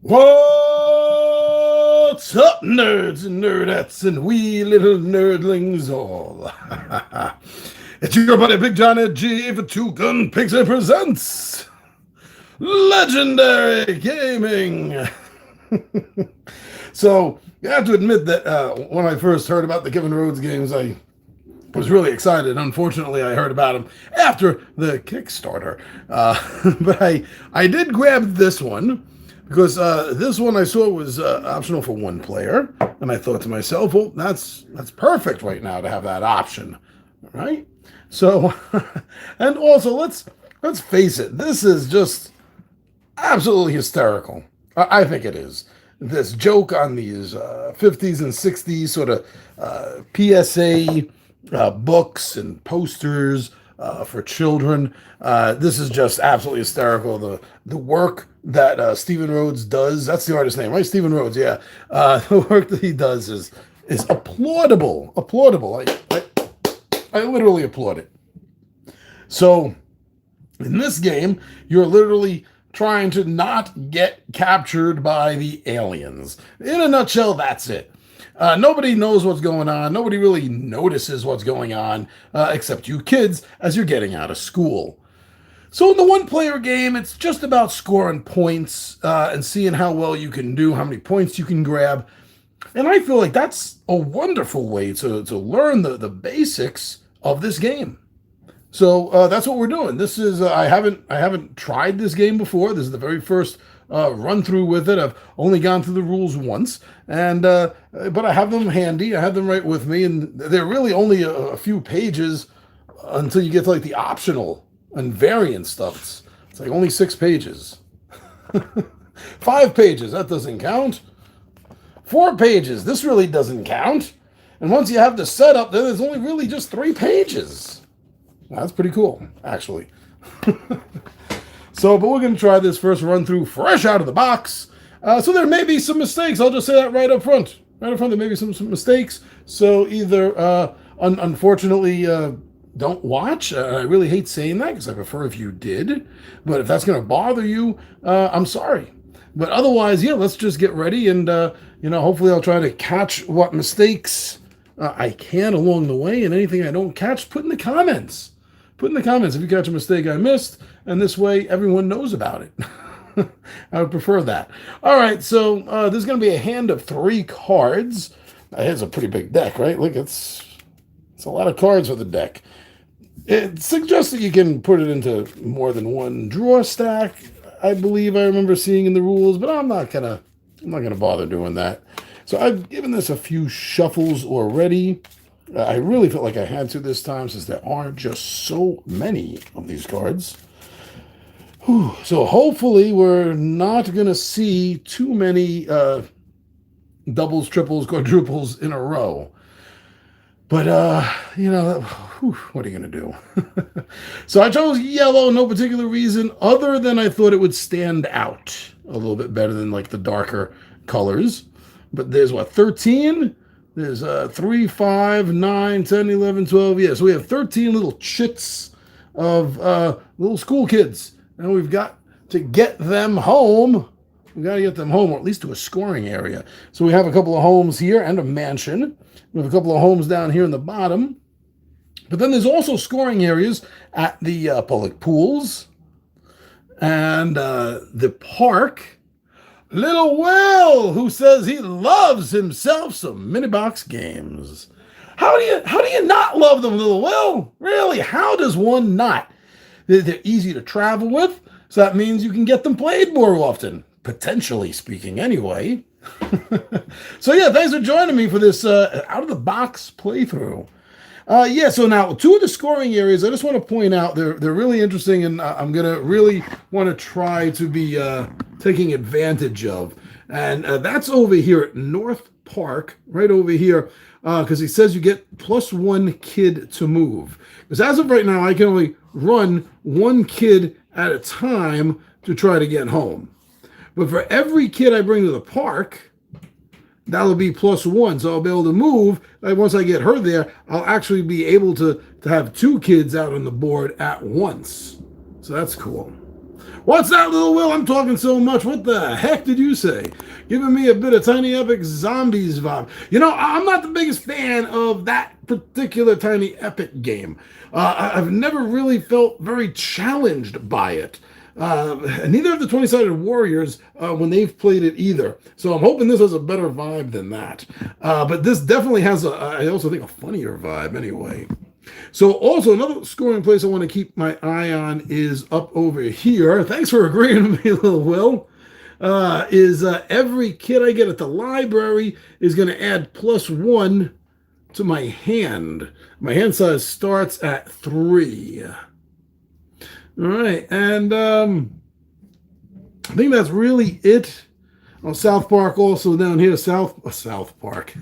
What's up, nerds and nerdettes and wee little nerdlings all? It's your buddy Big John Ed G for Two Gun Pixel presents Legendary Gaming. So, you have to admit that when I first heard about the Kevin Rhodes games, I was really excited. Unfortunately, I heard about them after the Kickstarter. But I did grab this one because this one I saw was optional for one player, and I thought to myself, well, that's perfect right now to have that option, right? So, and also let's face it, this is just absolutely hysterical. I think it is. This joke on these 50s and 60s sort of PSA books and posters for children. This is just absolutely hysterical. The work that Stephen Rhodes does, that's the artist's name, right? Stephen Rhodes, yeah. The work that he does is applaudable. Applaudable. I literally applaud it. So, in this game, you're literally trying to not get captured by the aliens. In a nutshell, that's it. Nobody knows what's going on. Nobody really notices what's going on, except you kids as you're getting out of school. So in the one-player game, it's just about scoring points and seeing how well you can do, how many points you can grab. And I feel like that's a wonderful way to learn the basics of this game. So that's what we're doing. This is I haven't tried this game before. This is the very first run through with it. I've only gone through the rules once, and but I have them handy. I have them right with me, and they're really only a few pages until you get to like the optional and variant stuff. It's like only 6 pages. 5 pages, that doesn't count. 4 pages, this really doesn't count. And once you have the setup, then there's only really just 3 pages. That's pretty cool, actually. So, but we're going to try this first run through fresh out of the box. So there may be some mistakes. I'll just say that right up front. Right up front, there may be some mistakes. So either, unfortunately, don't watch. I really hate saying that because I prefer if you did. But if that's going to bother you, I'm sorry. But otherwise, yeah, let's just get ready. And, hopefully I'll try to catch what mistakes I can along the way. And anything I don't catch, put in the comments. Put in the comments if you catch a mistake I missed, and this way everyone knows about it. I would prefer that. All right, so there's going to be a hand of 3 cards. It's a pretty big deck, right? Look, it's a lot of cards for the deck. It suggests that you can put it into more than one draw stack. I believe I remember seeing in the rules, but I'm not gonna bother doing that. So I've given this a few shuffles already. I really felt like I had to this time since there are just so many of these cards. Whew. So hopefully we're not going to see too many doubles, triples, quadruples in a row. But, what are you going to do? So I chose yellow, no particular reason, other than I thought it would stand out a little bit better than like the darker colors. But there's 13? There's 3, 5, 9, 10, 11, 12. Yeah, so we have 13 little chits of little school kids. And we've got to get them home. We've got to get them home, or at least to a scoring area. So we have a couple of homes here and a mansion. We have a couple of homes down here in the bottom. But then there's also scoring areas at the public pools and the park. Little Will, who says he loves himself some mini box games. How do you not love them, Little Will? Really, how does one not? They're easy to travel with, so that means you can get them played more often. Potentially speaking, anyway. So yeah, thanks for joining me for this out-of-the-box playthrough. So now 2 of the scoring areas, I just want to point out, they're really interesting, and I'm going to really want to try to be taking advantage of. And that's over here at North Park, right over here, because he says you get +1 kid to move. Because as of right now, I can only run 1 kid at a time to try to get home. But for every kid I bring to the park, that'll be +1, so I'll be able to move. Like once I get her there, I'll actually be able to have 2 kids out on the board at once. So that's cool. What's that, little Will? I'm talking so much. What the heck did you say? Giving me a bit of Tiny Epic Zombies vibe. You know, I'm not the biggest fan of that particular Tiny Epic game. I've never really felt very challenged by it. And neither of the 20-sided warriors when they've played it either. So I'm hoping this has a better vibe than that. But this definitely has, I also think, a funnier vibe anyway. So also another scoring place I want to keep my eye on is up over here. Thanks for agreeing with me, little Will. Every kid I get at the library is going to add +1 to my hand. My hand size starts at 3. All right, and I think that's really it. Oh, South Park also down here, South Park,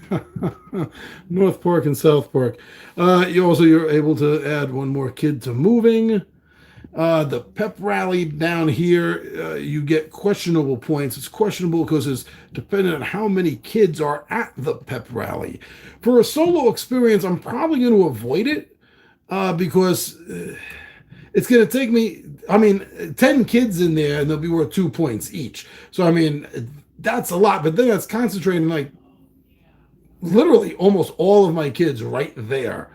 North Park and South Park. You're able to add one more kid to moving. The pep rally down here, you get questionable points. It's questionable because it's dependent on how many kids are at the pep rally. For a solo experience, I'm probably going to avoid it because it's going to take me, 10 kids in there and they'll be worth 2 points each. So, that's a lot, but then that's concentrating like literally almost all of my kids right there.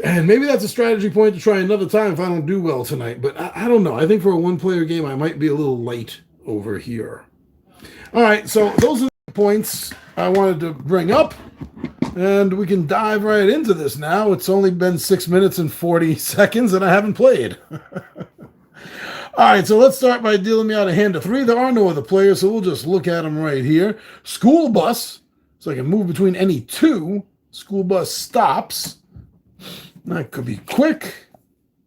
And maybe that's a strategy point to try another time if I don't do well tonight. But I don't know. I think for a one-player game, I might be a little light over here. All right, so those are the points I wanted to bring up. And we can dive right into this now. It's only been 6 minutes and 40 seconds, and I haven't played. All right, so let's start by dealing me out a hand of 3. There are no other players, so we'll just look at them right here. School bus, so I can move between any 2. School bus stops. That could be quick.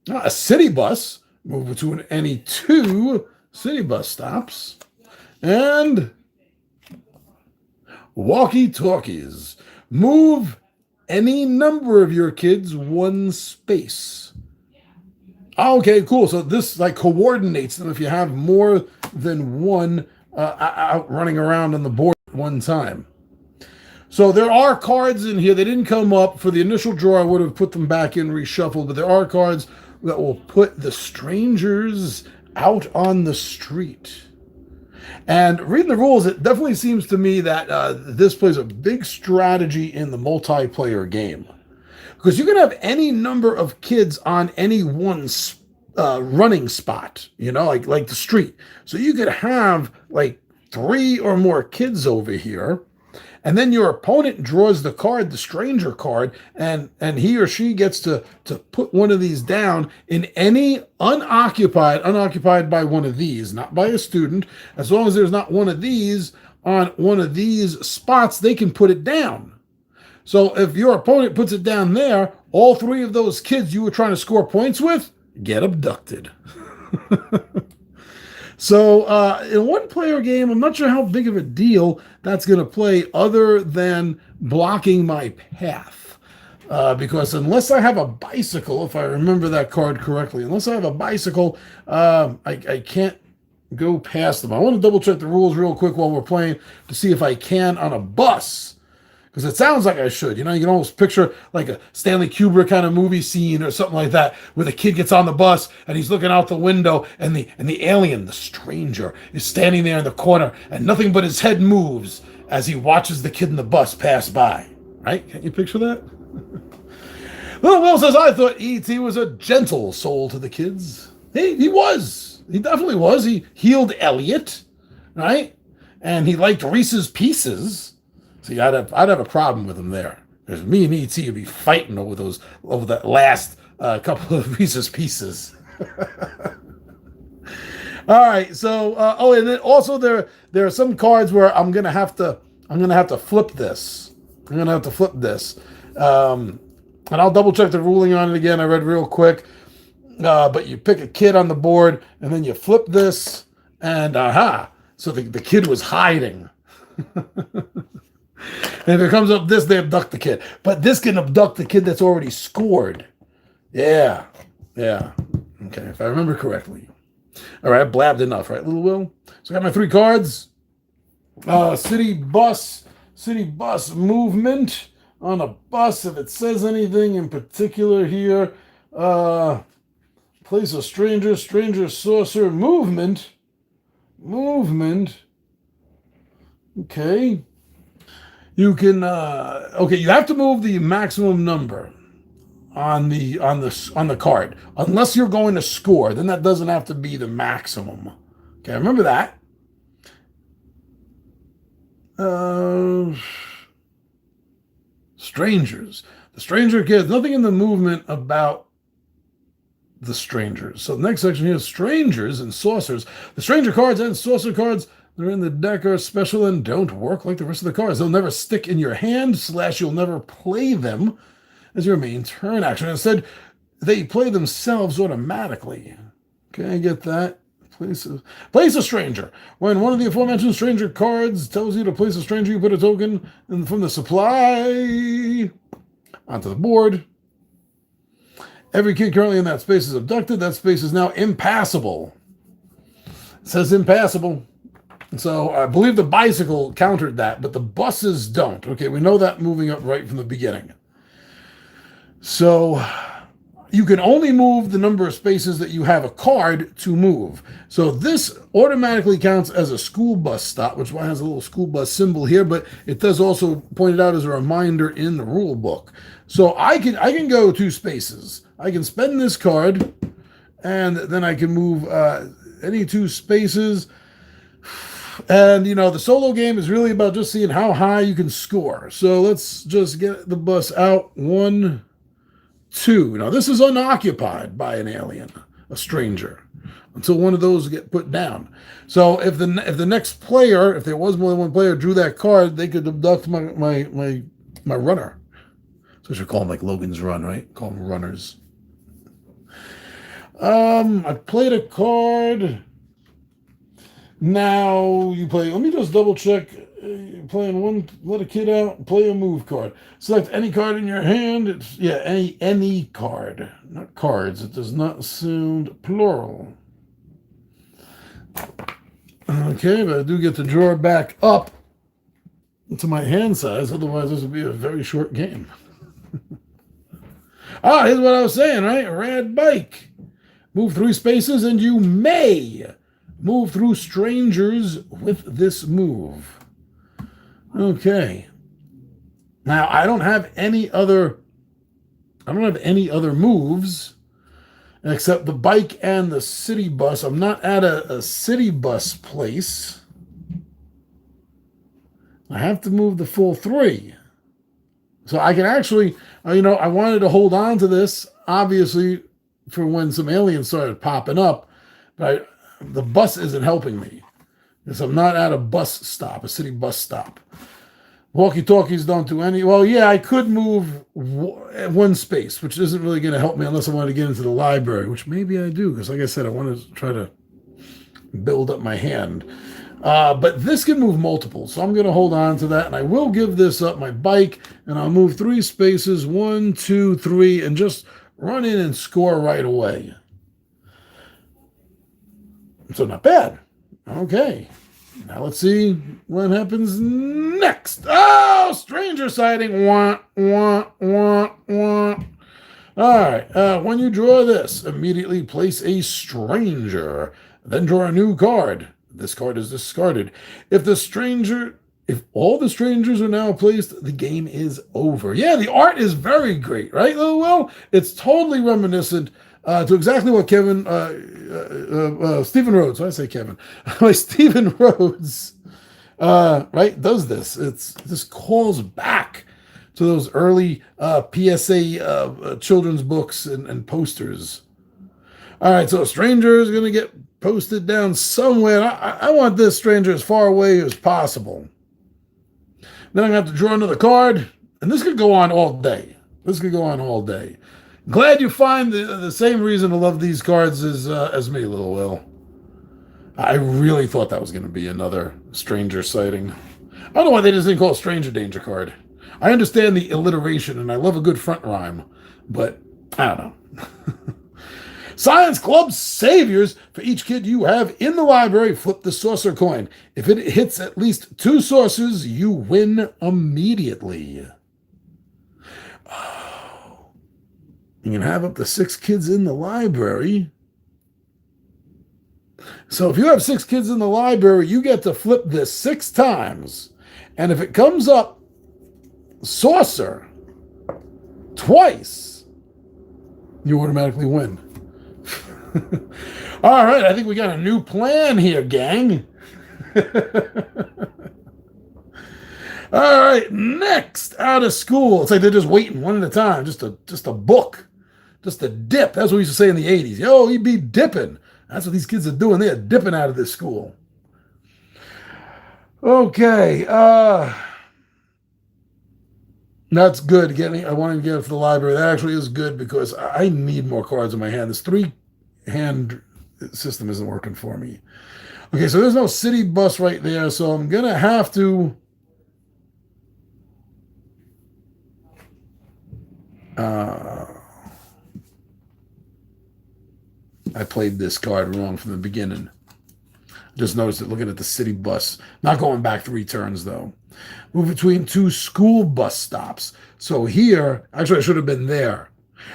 A city bus, move between any 2 city bus stops. And walkie-talkies, move any number of your kids 1 space. Okay, cool. So this like coordinates them if you have more than 1 out running around on the board at one time. So there are cards in here. They didn't come up for the initial draw. I would have put them back in reshuffled, but there are cards that will put the strangers out on the street. And reading the rules, it definitely seems to me that this plays a big strategy in the multiplayer game. Because you can have any number of kids on any one running spot, like the street. So you could have like 3 or more kids over here. And then your opponent draws the card, the stranger card, and he or she gets to put one of these down in any unoccupied by one of these, not by a student. As long as there's not one of these on one of these spots, they can put it down. So if your opponent puts it down there, all 3 of those kids you were trying to score points with get abducted. So in a one-player game, I'm not sure how big of a deal that's going to play other than blocking my path. Because unless I have a bicycle, if I remember that card correctly, unless I have a bicycle, I can't go past them. I want to double-check the rules real quick while we're playing to see if I can on a bus. Because it sounds like I should. You can almost picture like a Stanley Kubrick kind of movie scene or something like that, where the kid gets on the bus and he's looking out the window and the alien, the stranger, is standing there in the corner and nothing but his head moves as he watches the kid in the bus pass by. Right? Can't you picture that? Little Will says, I thought E.T. was a gentle soul to the kids. He was. He definitely was. He healed Elliot, right? And he liked Reese's Pieces. See, I'd have a problem with him there. Because me and E.T. would be fighting over that last couple of Reese's Pieces. All right, so and then also there are some cards where I'm gonna have to flip this. And I'll double check the ruling on it again. I read real quick, but you pick a kid on the board and then you flip this, and so the kid was hiding. And if it comes up this, they abduct the kid. But this can abduct the kid that's already scored. Yeah. Okay, if I remember correctly. All right, I blabbed enough, right, little Will? So I got my 3 cards. City bus movement on a bus. If it says anything in particular here, Place a stranger, stranger, sorcerer, movement. Movement. Okay. You can okay, you have to move the maximum number on the card. Unless you're going to score, then that doesn't have to be the maximum. Okay, remember that. Uh Strangers. The stranger cares nothing in the movement about the strangers. So the next section here is strangers and sorcerers. The stranger cards and sorcerer cards that are in the deck are special and don't work like the rest of the cards. They'll never stick in your hand, / you'll never play them as your main turn action. Instead, they play themselves automatically. Okay, I get that. Place a stranger. When one of the aforementioned stranger cards tells you to place a stranger, you put a token from the supply onto the board. Every kid currently in that space is abducted. That space is now impassable. It says impassable. So I believe the bicycle countered that, but the buses don't. Okay, we know that moving up right from the beginning. So you can only move the number of spaces that you have a card to move. So this automatically counts as a school bus stop, which is why it has a little school bus symbol here, but it does also point it out as a reminder in the rule book. So I can go 2 spaces. I can spend this card, and then I can move any 2 spaces. And, the solo game is really about just seeing how high you can score. So let's just get the bus out. 1, 2. Now, this is unoccupied by an alien, a stranger, until one of those get put down. So if the next player, if there was more than one player, drew that card, they could abduct my runner. So I should call them like Logan's Run, right? Call them runners. I played a card. Now you play. Let me just double check. You're playing one. Let a kid out. Play a move card. Select any card in your hand. It's any card, not cards. It does not sound plural. Okay, but I do get to draw back up to my hand size. Otherwise, this would be a very short game. Here's what I was saying, right? A rad bike. Move 3 spaces, and you may move through strangers with this move. Okay. Now I don't have any other moves except the bike and the city bus. I'm not at a city bus place. I have to move the full 3. So I can actually, I wanted to hold on to this, obviously, for when some aliens started popping up, but the bus isn't helping me because I'm not at a bus stop, a city bus stop. Walkie-talkies don't do any. Well, yeah, I could move 1 space, which isn't really going to help me unless I want to get into the library, which maybe I do because, like I said, I want to try to build up my hand. But this can move multiple, so I'm going to hold on to that, and I will give this up my bike, and I'll move 3 spaces, 1, 2, 3, and just run in and score right away. So not bad. Okay. Now let's see what happens next. Oh, stranger sighting. Wah, wah, wah, wah. All right. When you draw this, immediately place a stranger. Then draw a new card. This card is discarded. If all the strangers are now placed, the game is over. Yeah, the art is very great, right? Well, it's totally reminiscent to exactly what Stephen Rhodes. I say Kevin. Stephen Rhodes, right, does this. This calls back to those early PSA children's books and posters. All right, so a stranger is going to get posted down somewhere. I want this stranger as far away as possible. Then I'm going to have to draw another card, and this could go on all day. Glad you find the same reason to love these cards as me, Little Will. I really thought that was going to be another stranger sighting. I don't know why they just didn't call it Stranger Danger card. I understand the alliteration, and I love a good front rhyme, but I don't know. Science Club Saviors. For each kid you have in the library, flip the saucer coin. If it hits at least 2 saucers, you win immediately. You can have up to 6 kids in the library. So if you have 6 kids in the library, you get to flip this 6 times. And if it comes up saucer twice, you automatically win. All right, I think we got a new plan here, gang. All right, next out of school. It's like they're just waiting one at a time, just a book, just a dip. That's what we used to say in the 80s. Yo, he'd be dipping. That's what these kids are doing. They're dipping out of this school. Okay, that's good. I want to get it for the library. That actually is good because I need more cards in my hand. This 3-hand system isn't working for me. Okay, so there's no city bus right there, so I'm gonna have to. I played this card wrong from the beginning. Just noticed it looking at the city bus. Not going back 3 turns, though. Move between 2 school bus stops. So here, actually, I should have been there.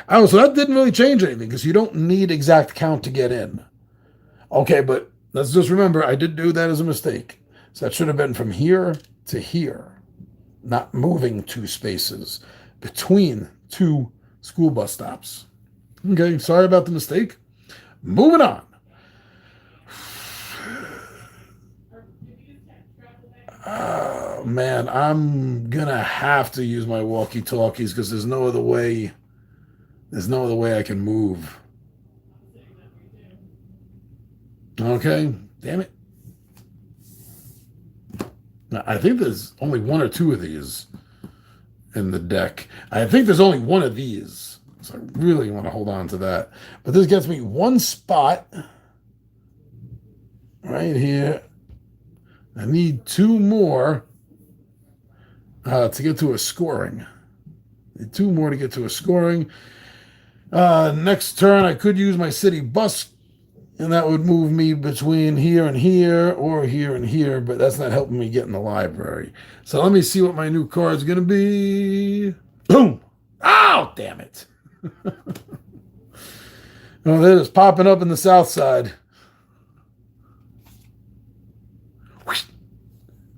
Oh, so that didn't really change anything because you don't need exact count to get in. Okay, but let's just remember, I did do that as a mistake. So that should have been from here to here, not moving 2 spaces between 2 school bus stops. Okay, sorry about the mistake. Moving on. Oh, man, I'm gonna have to use my walkie-talkies because there's no other way. There's no other way I can move. Okay, damn it. Now, I think there's only 1 or 2 of these in the deck. I think there's only 1 of these. So I really want to hold on to that. But this gets me 1 spot right here. I need 2 more to get to a scoring. Need 2 more to get to a scoring. Next turn, I could use my city bus, and that would move me between here and here, or here and here, but that's not helping me get in the library. So let me see what my new card's going to be. Boom! Oh, damn it. Oh, they're just popping up in the south side.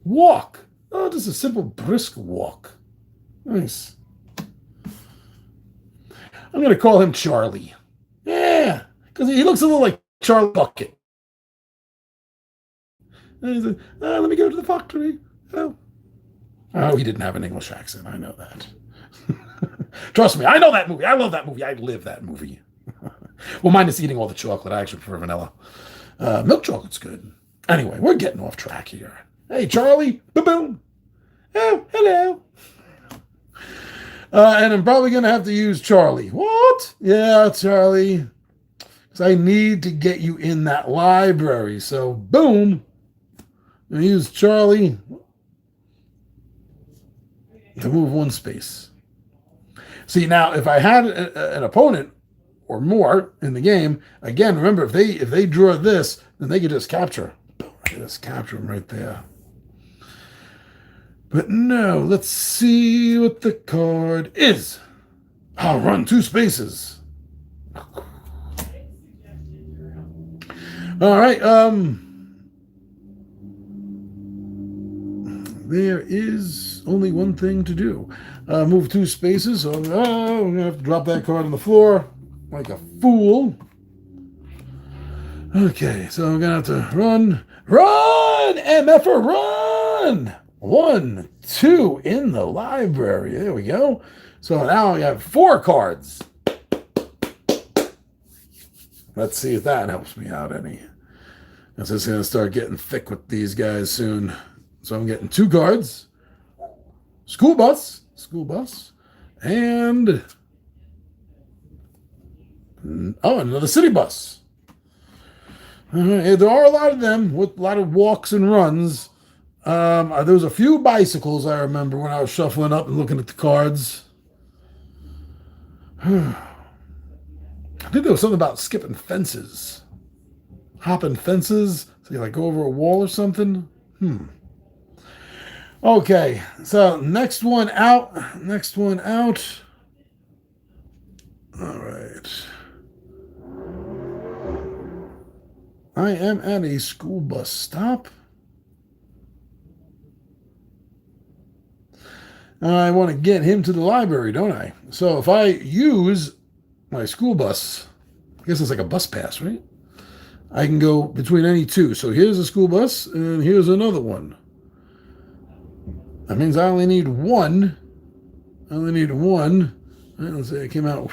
Walk. Oh, just a simple brisk walk. Nice. I'm going to call him Charlie. Yeah, because he looks a little like Charlie Bucket. And he's like, let me go to the factory. Oh, he didn't have an English accent. I know that. Trust me, I know that movie. I love that movie. I live that movie. Well, mine is eating all the chocolate. I actually prefer vanilla. Milk chocolate's good. Anyway, we're getting off track here. Hey, Charlie. Boom. Oh, hello. And I'm probably going to have to use Charlie. What? Yeah, Charlie. Because I need to get you in that library. So, boom. I'm going to use Charlie to move 1 space. See, now, if I had an opponent or more in the game, again, remember, if they draw this, then they could just capture. Just capture them right there. But no, let's see what the card is. I'll run 2 spaces. All right. There is only one thing to do. Move 2 spaces. So I'm going to have to drop that card on the floor like a fool. Okay, so I'm going to have to run. Run! MFer, run! 1, 2 in the library. There we go. So now we have 4 cards. Let's see if that helps me out any. I'm just going to start getting thick with these guys soon. So I'm getting 2 cards. School bus, and another city bus. There are a lot of them with a lot of walks and runs. There was a few bicycles I remember when I was shuffling up and looking at the cards. I think there was something about skipping fences, hopping fences. So you like go over a wall or something. Okay, so next one out. All right. I am at a school bus stop. I want to get him to the library, don't I? So if I use my school bus, I guess it's like a bus pass, right? I can go between any two. So here's a school bus, and here's another one. That means I only need one. I only need one. Right, let's say it came out.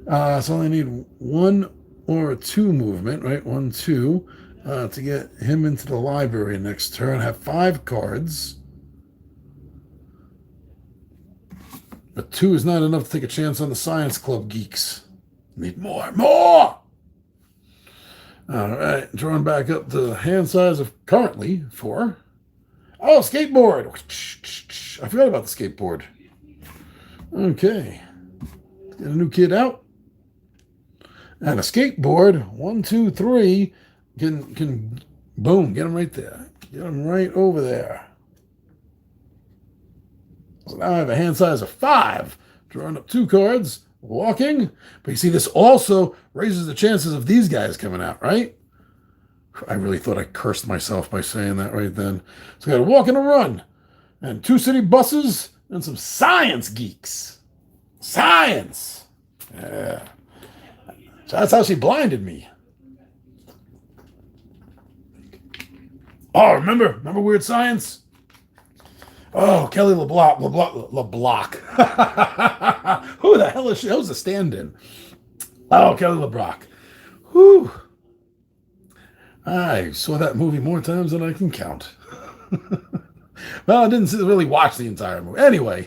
So I only need one or two movement, right? 1, 2, to get him into the library next turn. Have 5 cards. But 2 is not enough to take a chance on the Science Club geeks. Need more. More! All right, drawing back up to hand size of currently 4. Oh, skateboard! I forgot about the skateboard. Okay. Get a new kid out. And a skateboard, 1, 2, 3, can boom, get him right there. Get him right over there. So now I have a hand size of 5. Drawing up 2 cards, walking. But you see, this also raises the chances of these guys coming out, right? I really thought I cursed myself by saying that right then. So I got a walk and a run. And 2 city buses and some science geeks. Science! Yeah. So that's how she blinded me. Oh, remember Weird Science? Oh, Kelly LeBlanc. Who the hell is she? That was a stand-in. Oh, Kelly LeBlanc. Whew. I saw that movie more times than I can count. Well, I didn't really watch the entire movie. Anyway.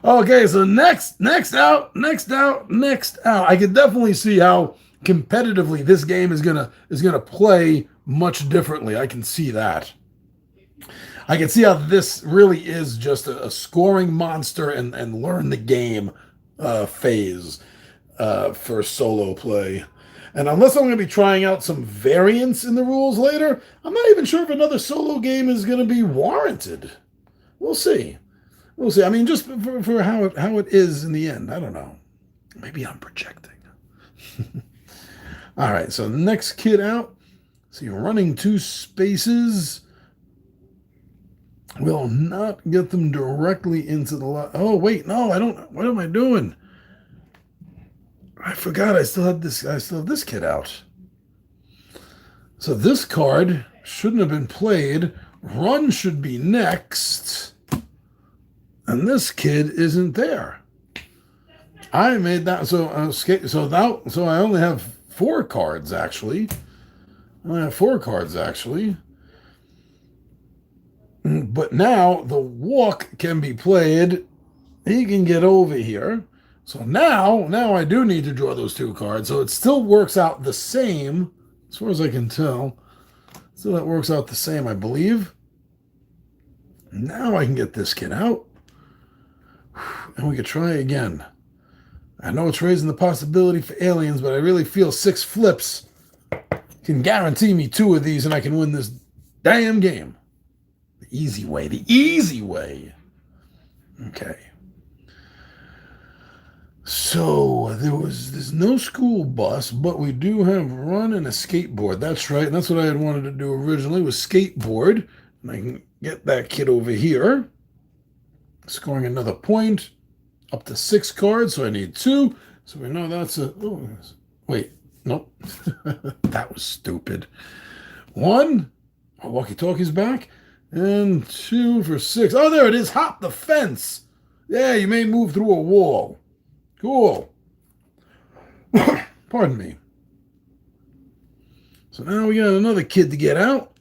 Okay, so next out. I can definitely see how competitively this game is gonna play much differently. I can see that. I can see how this really is just a scoring monster and learn the game phase for solo play. And unless I'm going to be trying out some variants in the rules later, I'm not even sure if another solo game is going to be warranted. We'll see. We'll see. I mean, just for how it is in the end. I don't know. Maybe I'm projecting. All right, so next kid out. So you're running 2 spaces. Will not get them directly into the lot. Oh, wait, no, I don't. What am I doing? I forgot I still have this kid out. So this card shouldn't have been played. Run should be next. And this kid isn't there. I made that so I only have 4 cards actually. But now the walk can be played. He can get over here. So now I do need to draw those 2 cards. So it still works out the same, as far as I can tell. Still that works out the same, I believe. Now I can get this kid out. And we could try again. I know it's raising the possibility for aliens, but I really feel 6 flips can guarantee me 2 of these and I can win this damn game. The easy way. Okay. So there's no school bus, but we do have run and a skateboard. That's right. And that's what I had wanted to do originally was skateboard. And I can get that kid over here. Scoring another point. Up to 6 cards, so I need 2. So we know that's a... Oh, wait. Nope. That was stupid. 1. Our walkie-talkie's back. And 2 for 6. Oh, there it is. Hop the fence. Yeah, you may move through a wall. Cool. Pardon me. So now we got another kid to get out.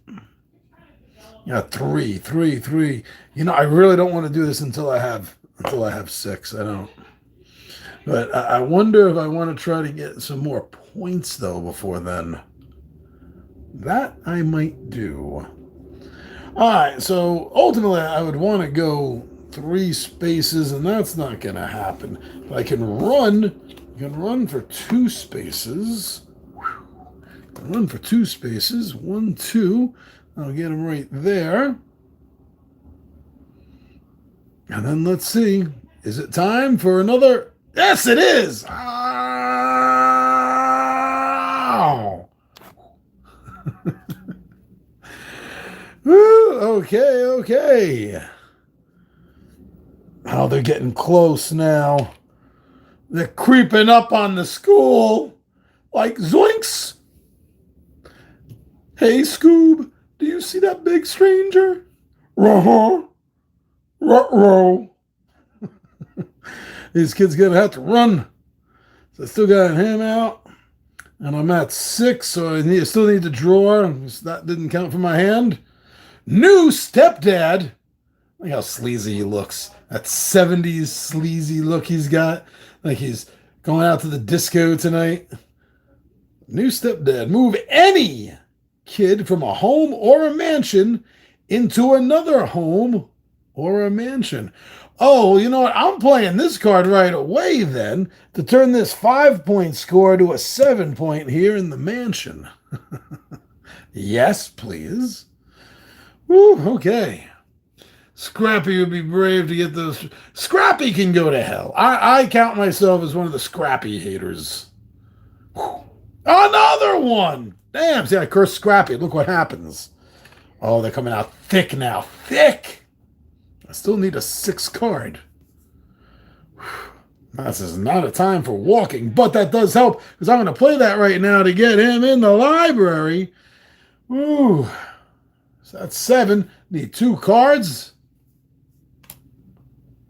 Yeah, 3. You know, I really don't want to do this until I have 6. I don't. But I wonder if I want to try to get some more points, though, before then. That I might do. All right, so ultimately I would want to go 3 spaces, and that's not going to happen. But I can run for 2 spaces. Run for 2 spaces. 1, 2. I'll get him right there. And then let's see. Is it time for another? Yes, it is. Okay, okay. Oh, they're getting close now. They're creeping up on the school like zoinks. Hey, Scoob, do you see that big stranger? Uh-huh. Ruh-roh. These kids gonna have to run. So I still got him out. And I'm at 6, so I still need to draw. That didn't count for my hand. New stepdad. Look how sleazy he looks. That 70s sleazy look he's got. Like he's going out to the disco tonight. New stepdad. Move any kid from a home or a mansion into another home or a mansion. Oh, you know what? I'm playing this card right away then to turn this 5-point score to a 7-point here in the mansion. Yes, please. Woo, okay. Scrappy would be brave to get those. Scrappy can go to hell. I count myself as one of the Scrappy haters. Whew. Another one. Damn, see, I cursed Scrappy. Look what happens. Oh, they're coming out thick now. Thick. I still need a 6 card. This is not a time for walking, but that does help because I'm going to play that right now to get him in the library. Ooh. So that's 7. Need 2 cards.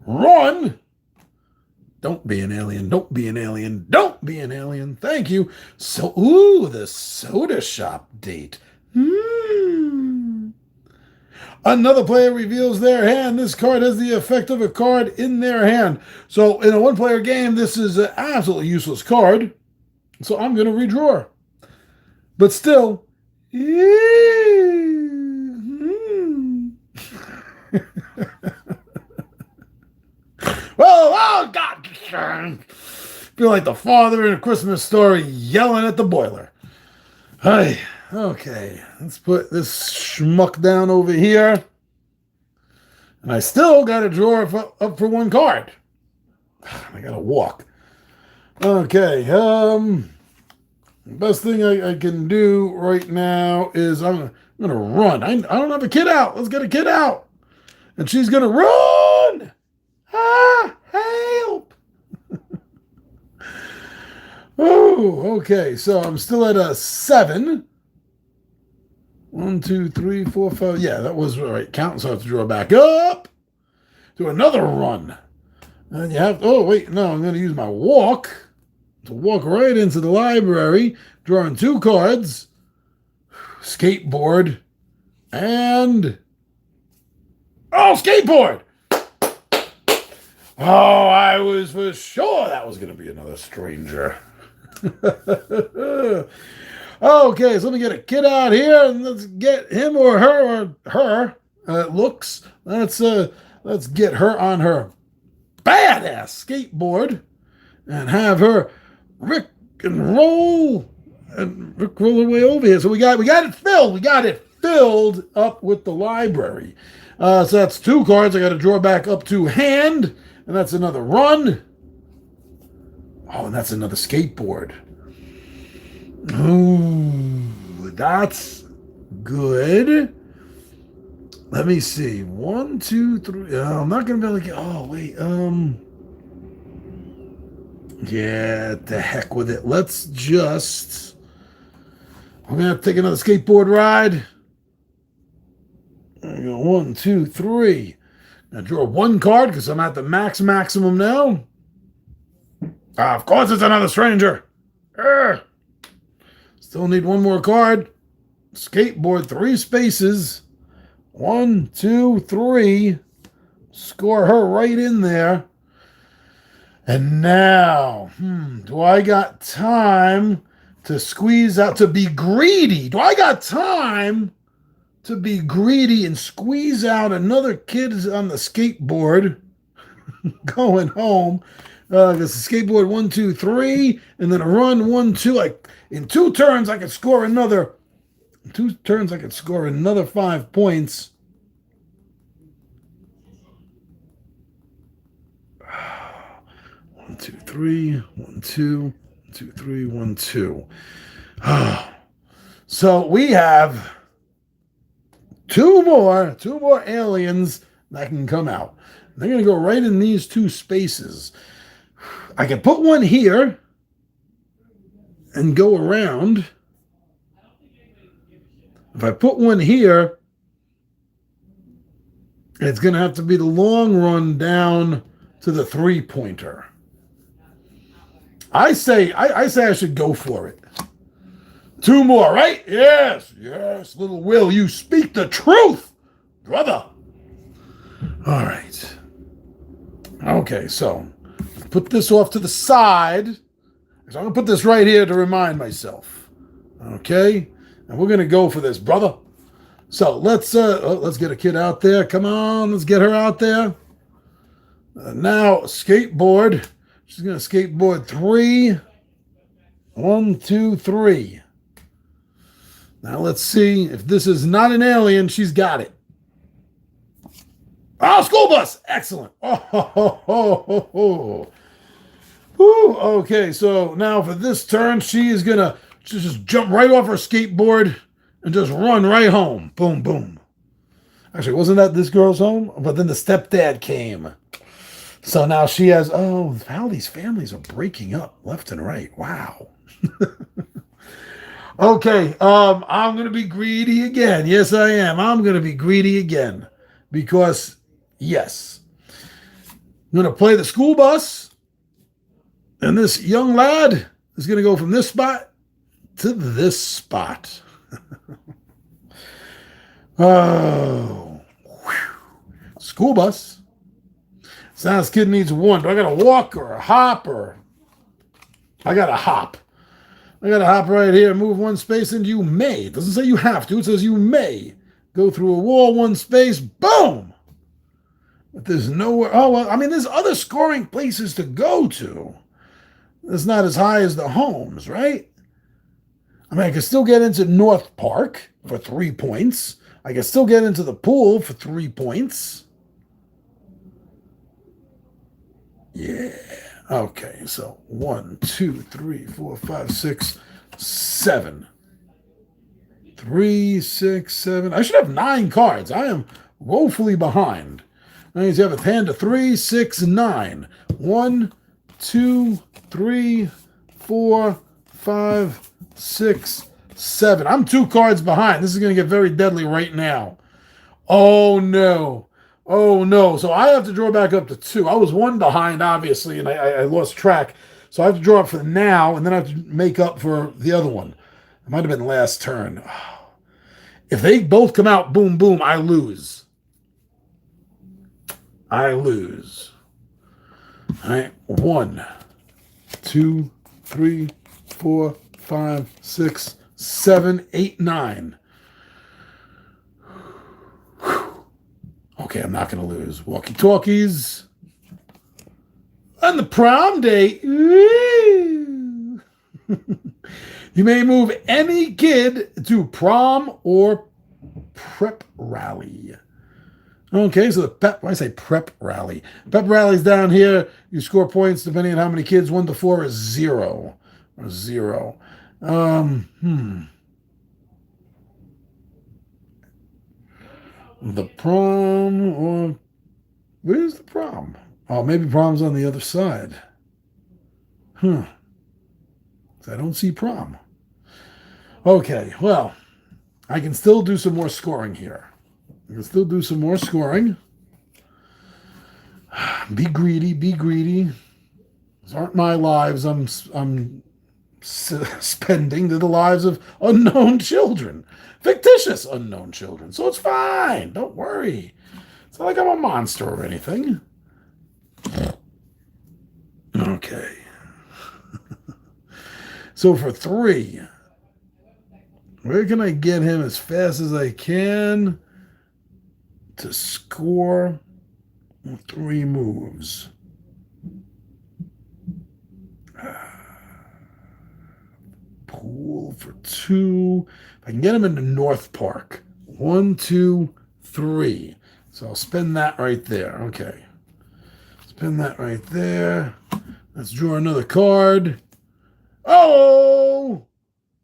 Run. Don't be an alien. Don't be an alien. Don't be an alien. Thank you. So, ooh, the soda shop date. Another player reveals their hand. This card has the effect of a card in their hand. So in a one-player game, this is an absolutely useless card. So I'm going to redraw. But still, well, oh, God. Feel like the father in A Christmas Story yelling at the boiler. Hey, okay, let's put this schmuck down over here. And I still got to draw up for 1 card. I got to walk. Okay, best thing I can do right now is I'm going to run. I don't have a kid out. Let's get a kid out. And she's going to run. Ah, help. Oh, okay. So I'm still at a 7. 1, 2, 3, 4, 5. Yeah, that was the right count. So I have to draw back up to another run. And you have, oh, wait, no, I'm going to use my walk to walk right into the library, drawing 2 cards, skateboard, and, oh, skateboard. Oh, I was for sure that was going to be another stranger. Okay, so let me get a kid out here and let's get him or her looks. Let's get her on her badass skateboard and have her Rick roll her way over here. So we got it filled. We got it filled up with the library. So that's 2 cards. I got to draw back up to hand, and that's another run. Oh, and that's another skateboard. Ooh, that's good. Let me see. 1, 2, 3. I'm not gonna be able to get. Oh wait. Yeah, the heck with it. Let's just. I'm gonna have to take another skateboard ride. There you go. 1, 2, 3. Now draw 1 card because I'm at the maximum now. Of course, it's another stranger. Still need 1 more card. Skateboard, 3 spaces. 1, 2, 3. Score her right in there. And now, do I got time to squeeze out, to be greedy? Do I got time to be greedy and squeeze out another kid on the skateboard going home? Because the skateboard 1, 2, 3, and then a run 1, 2. Like in 2 turns, I could score another. 2 turns, I could score another 5 points. One, 2, 3, 1, 2, 2, 3, 1, 2. So we have two more aliens that can come out. They're going to go right in these two spaces. I can put one here and go around. If I put one here, it's going to have to be the long run down to the three-pointer. I say I should go for it. Two more, right? Yes, little Will, you speak the truth, brother. All right. Okay, so put this off to the side. So I'm going to put this right here to remind myself. Okay? And we're going to go for this, brother. So let's get a kid out there. Come on, let's get her out there. Now, skateboard. She's going to skateboard 3. 1, 2, 3. Now let's see if this is not an alien. She's got it. Oh, school bus! Excellent. Oh. Woo, okay, so now for this turn, she is going to just jump right off her skateboard and just run right home. Boom, boom. Actually, wasn't that this girl's home? But then the stepdad came. So now she has, how these families are breaking up left and right. Wow. Okay, I'm going to be greedy again. Yes, I am. I'm going to be greedy again. Because, yes. I'm going to play the school bus. And this young lad is going to go from this spot to this spot. Oh. Whew. School bus. So now this kid needs one. Do I got to walk or a hop or... I got to hop. I got to hop right here, move one space, and you may. It doesn't say you have to. It says you may go through a wall, one space, boom. But there's nowhere. Oh, well, I mean, there's other scoring places to go to. It's not as high as the homes, right? I mean, I can still get into North Park for 3 points. I can still get into the pool for 3 points. Yeah. Okay, so 1, 2, 3, 4, 5, 6, 7. 3, 6, 7. I should have 9 cards. I am woefully behind. That means you have a hand of 3, 6, 9. 1, 2, 3, 4, 5, 6, 7. I'm 2 cards behind. This is going to get very deadly right now. Oh, no. Oh, no. So I have to draw back up to 2. I was 1 behind, obviously, and I lost track. So I have to draw up for now, and then I have to make up for the other one. It might have been last turn. If they both come out, boom, boom, I lose. I lose. All right. 1, 2, 3, 4, 5, 6, 7, 8, 9. Okay, I'm not going to lose. Walkie-talkies. On the prom date. You may move any kid to prom or prep rally. Okay, so the pep, I say prep rally. Pep rally's down here. You score points depending on how many kids. 1 to 4 is 0. Or 0. The prom or... Where's the prom? Oh, maybe prom's on the other side. I don't see prom. Okay, well, I can still do some more scoring here. I can still do some more scoring. Be greedy, be greedy. These aren't my lives I'm spending. They're the lives of unknown children. Fictitious unknown children. So it's fine. Don't worry. It's not like I'm a monster or anything. Okay. So for 3, where can I get him as fast as I can to score 3 moves? Pool for 2. If I can get him into North Park. 1, 2, 3. So I'll spend that right there. Okay. Spend that right there. Let's draw another card. Oh!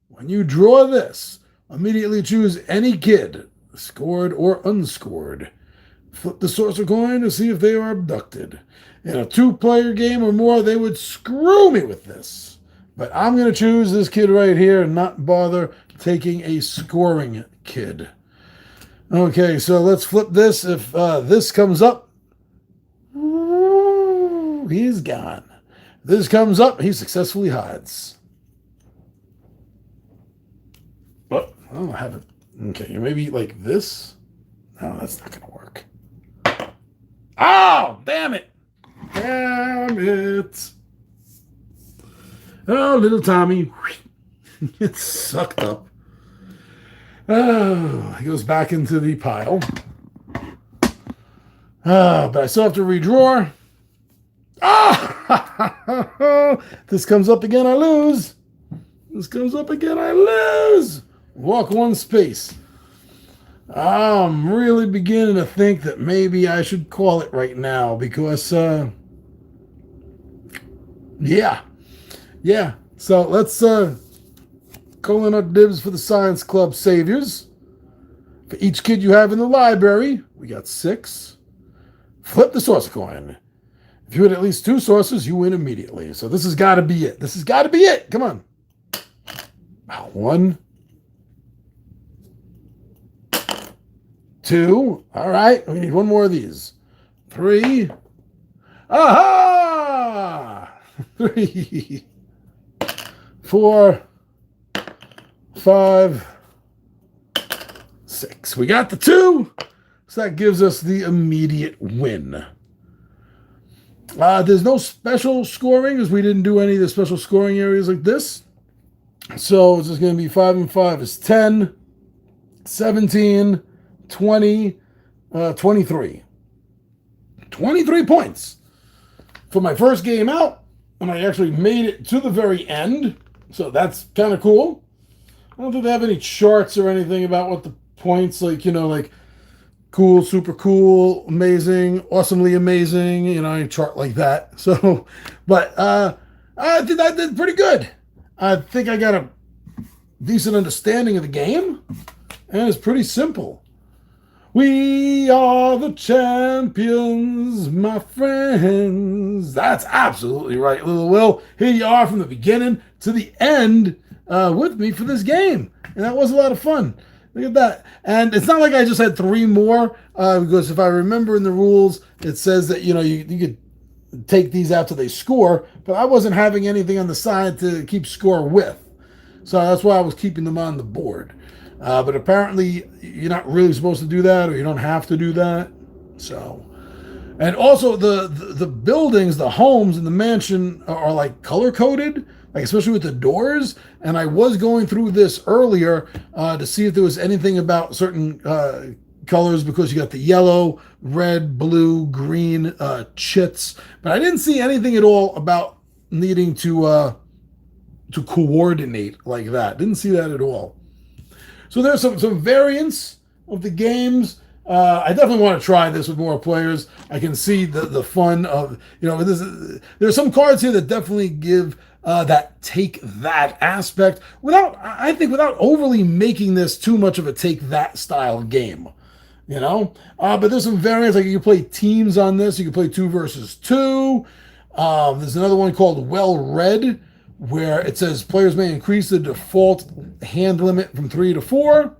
When you draw this, immediately choose any kid scored or unscored. Flip the sorcerer coin to see if they are abducted. In a 2-player game or more, they would screw me with this. But I'm going to choose this kid right here and not bother taking a scoring kid. Okay, so let's flip this. If this comes up, he's gone. If this comes up, he successfully hides. But I don't have it. Okay, maybe like this. No, that's not going to work. Oh, damn it. Damn it. Oh, little Tommy. It's sucked up. Oh, he goes back into the pile. But I still have to redraw. Ah! This comes up again, I lose. This comes up again, I lose. Walk 1 space. I'm really beginning to think that maybe I should call it right now because, yeah. So let's call in our dibs for the Science Club Saviors. For each kid you have in the library, we got 6. Flip the source coin. If you hit at least 2 sources, you win immediately. So this has got to be it. This has got to be it. Come on. 1, 2. All right. We need 1 more of these. 3. Aha! 3. 4. 5. 6. We got the 2. So that gives us the immediate win. There's no special scoring because we didn't do any of the special scoring areas like this. So it's just going to be 5 and 5 is 10, 17, 20, 23. 23 points for my first game out. And I actually made it to the very end. So that's kind of cool. I don't think they have any charts or anything about what the points, like, like cool, super cool, amazing, awesomely amazing, a chart like that. So, but I did pretty good. I think I got a decent understanding of the game, and it's pretty simple. We are the champions, my friends. That's absolutely right, Little Will. Here you are from the beginning to the end with me for this game. And that was a lot of fun. Look at that. And it's not like I just had 3 more, because if I remember in the rules, it says that, you could take these after they score, but I wasn't having anything on the side to keep score with. So that's why I was keeping them on the board. But apparently you're not really supposed to do that, or you don't have to do that. So, and also the buildings, the homes in the mansion are like color coded, like especially with the doors. And I was going through this earlier to see if there was anything about certain colors, because you got the yellow, red, blue, green chits, but I didn't see anything at all about needing to coordinate like that. Didn't see that at all. So there's some variants of the games. I definitely want to try this with more players. I can see the fun of, there's some cards here that definitely give that take that aspect without overly making this too much of a take that style game. But there's some variants, like you can play teams on this. You can play 2 versus 2. There's another one called Well Read, where it says players may increase the default hand limit from 3 to 4.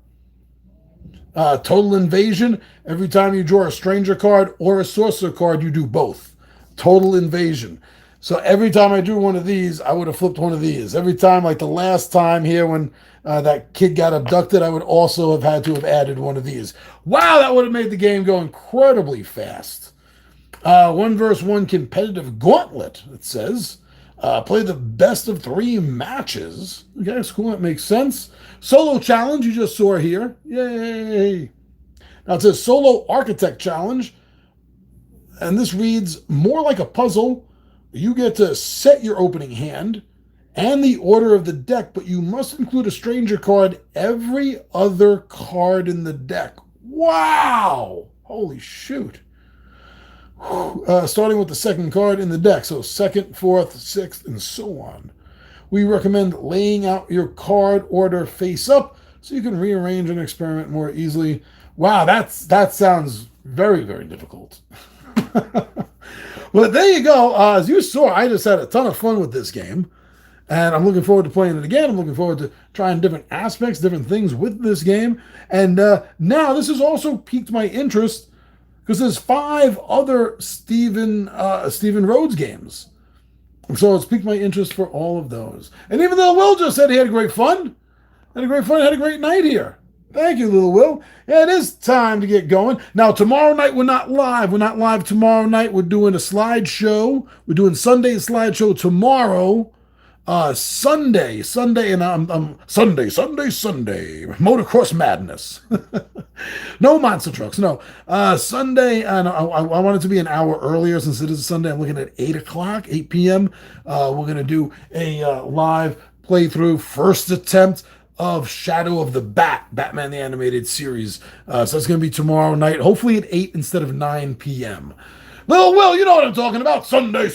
Total Invasion. Every time you draw a stranger card or a sorcerer card, you do both. Total Invasion. So every time I drew one of these, I would have flipped one of these. Every time, like the last time here when that kid got abducted, I would also have had to have added one of these. Wow, that would have made the game go incredibly fast. 1 versus 1 competitive gauntlet, it says. Play the best of 3 matches. Okay, that's cool. That makes sense. Solo challenge, you just saw here. Yay! Now it says solo architect challenge. And this reads more like a puzzle. You get to set your opening hand and the order of the deck, but you must include a stranger card every other card in the deck. Wow! Holy shoot. Starting with the second card in the deck. So 2nd, 4th, 6th, and so on. We recommend laying out your card order face up so you can rearrange and experiment more easily. Wow, that sounds very, very difficult. Well, there you go. As you saw, I just had a ton of fun with this game. And I'm looking forward to playing it again. I'm looking forward to trying different aspects, different things with this game. And now this has also piqued my interest because there's 5 other Stephen Rhodes games. So it's piqued my interest for all of those. And even though Will just said he had great fun, had a great night here. Thank you, little Will. Yeah, it is time to get going. Now, tomorrow night we're not live. We're not live tomorrow night. We're doing a slideshow. We're doing Sunday's slideshow tomorrow. Sunday, and Sunday, Motocross Madness. No monster trucks, no. Sunday, and I want it to be an hour earlier since it is Sunday. I'm looking at 8 o'clock, 8 p.m. We're going to do a live playthrough, first attempt of Shadow of the Bat, Batman the Animated Series. So it's going to be tomorrow night, hopefully at 8 instead of 9 p.m. Little Will, you know what I'm talking about. Sunday.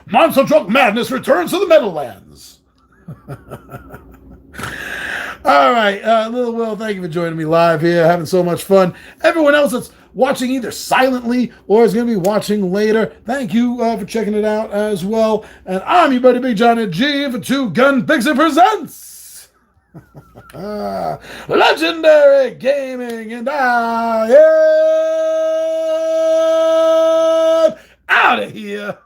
Monster Truck Madness returns to the Meadowlands. All right, Little Will, thank you for joining me live here, having so much fun. Everyone else that's watching either silently or is going to be watching later, thank you for checking it out as well. And I'm your buddy Big John at G for Two Gun Pixel Presents. Legendary Gaming, and I am out of here.